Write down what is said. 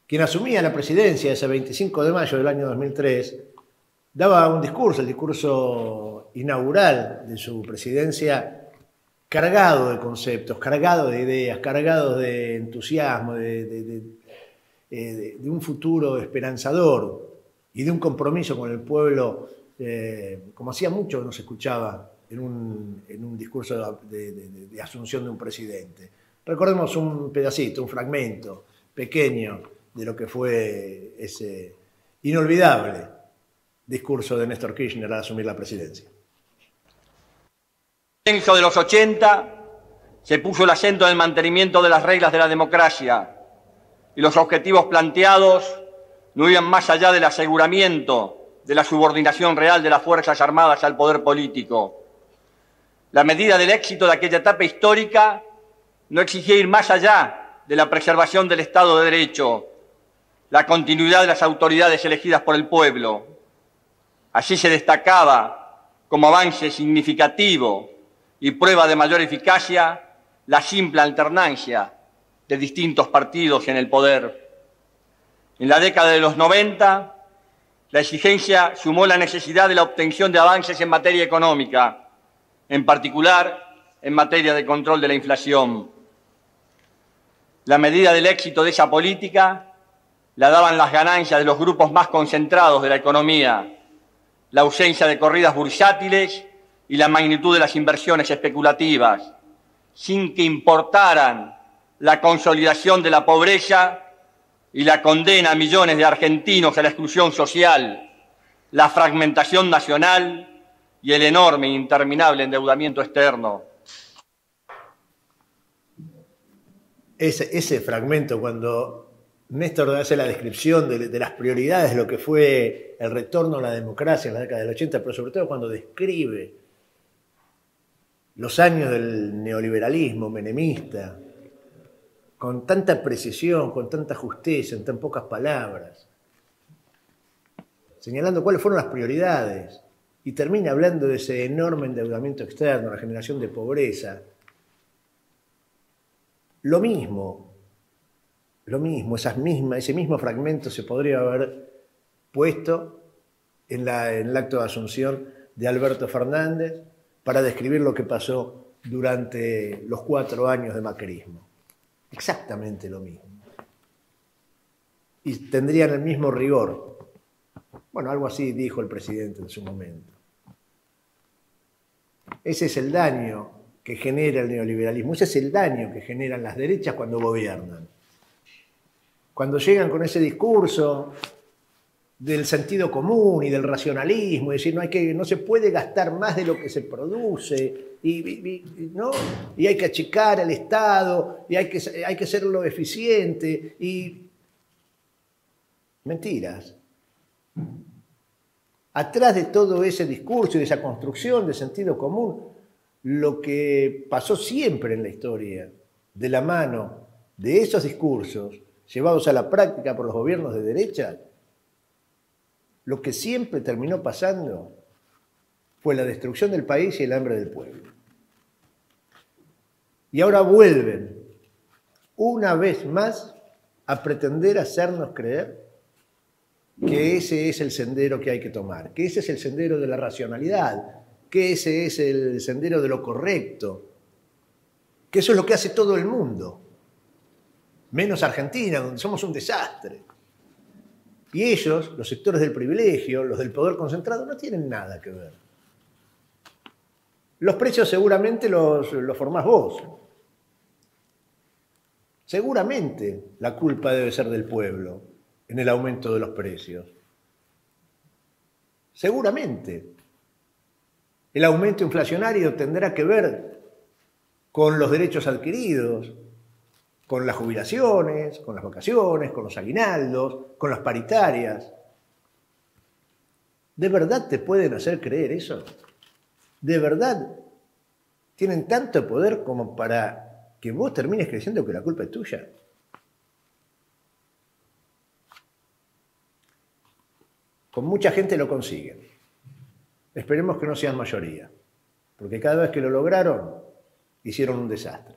quien asumía la presidencia ese 25 de mayo del año 2003, daba un discurso, el discurso inaugural de su presidencia, cargado de conceptos, cargado de ideas, cargado de entusiasmo, de un futuro esperanzador y de un compromiso con el pueblo, como hacía mucho que no se escuchaba en un discurso de asunción de un presidente. Recordemos un pedacito, un fragmento pequeño de lo que fue ese inolvidable discurso de Néstor Kirchner al asumir la presidencia. En el comienzo de los 80 se puso el acento en el mantenimiento de las reglas de la democracia y los objetivos planteados no iban más allá del aseguramiento de la subordinación real de las Fuerzas Armadas al poder político. La medida del éxito de aquella etapa histórica no exigía ir más allá de la preservación del Estado de Derecho, la continuidad de las autoridades elegidas por el pueblo. Así se destacaba como avance significativo y prueba de mayor eficacia la simple alternancia de distintos partidos en el poder. En la década de los 90, la exigencia sumó la necesidad de la obtención de avances en materia económica, en particular en materia de control de la inflación. La medida del éxito de esa política la daban las ganancias de los grupos más concentrados de la economía, la ausencia de corridas bursátiles y la magnitud de las inversiones especulativas, sin que importaran la consolidación de la pobreza y la condena a millones de argentinos a la exclusión social, la fragmentación nacional y el enorme e interminable endeudamiento externo. Ese fragmento, cuando Néstor hace la descripción de las prioridades de lo que fue el retorno a la democracia en la década del 80, pero sobre todo cuando describe los años del neoliberalismo menemista, con tanta precisión, con tanta justeza, en tan pocas palabras, señalando cuáles fueron las prioridades, y termina hablando de ese enorme endeudamiento externo, la generación de pobreza. Lo mismo, ese mismo fragmento se podría haber puesto en el acto de asunción de Alberto Fernández para describir lo que pasó durante los 4 años de macrismo. Exactamente lo mismo. Y tendrían el mismo rigor. Bueno, algo así dijo el presidente en su momento. Ese es el daño que genera el neoliberalismo, ese es el daño que generan las derechas cuando gobiernan. Cuando llegan con ese discurso del sentido común y del racionalismo, es decir, no se puede gastar más de lo que se produce, ¿no? Y hay que achicar el Estado, y hay que serlo eficiente, y mentiras. Atrás de todo ese discurso y de esa construcción de sentido común, lo que pasó siempre en la historia, de la mano de esos discursos llevados a la práctica por los gobiernos de derecha, lo que siempre terminó pasando fue la destrucción del país y el hambre del pueblo. Y ahora vuelven, una vez más, a pretender hacernos creer que ese es el sendero que hay que tomar, que ese es el sendero de la racionalidad, que ese es el sendero de lo correcto, que eso es lo que hace todo el mundo, menos Argentina, donde somos un desastre. Y ellos, los sectores del privilegio, los del poder concentrado, no tienen nada que ver. Los precios seguramente los formás vos. Seguramente la culpa debe ser del pueblo en el aumento de los precios. Seguramente. El aumento inflacionario tendrá que ver con los derechos adquiridos, con las jubilaciones, con las vacaciones, con los aguinaldos, con las paritarias. ¿De verdad te pueden hacer creer eso? ¿De verdad tienen tanto poder como para que vos termines creyendo que la culpa es tuya? Con mucha gente lo consiguen. Esperemos que no sean mayoría, porque cada vez que lo lograron, hicieron un desastre.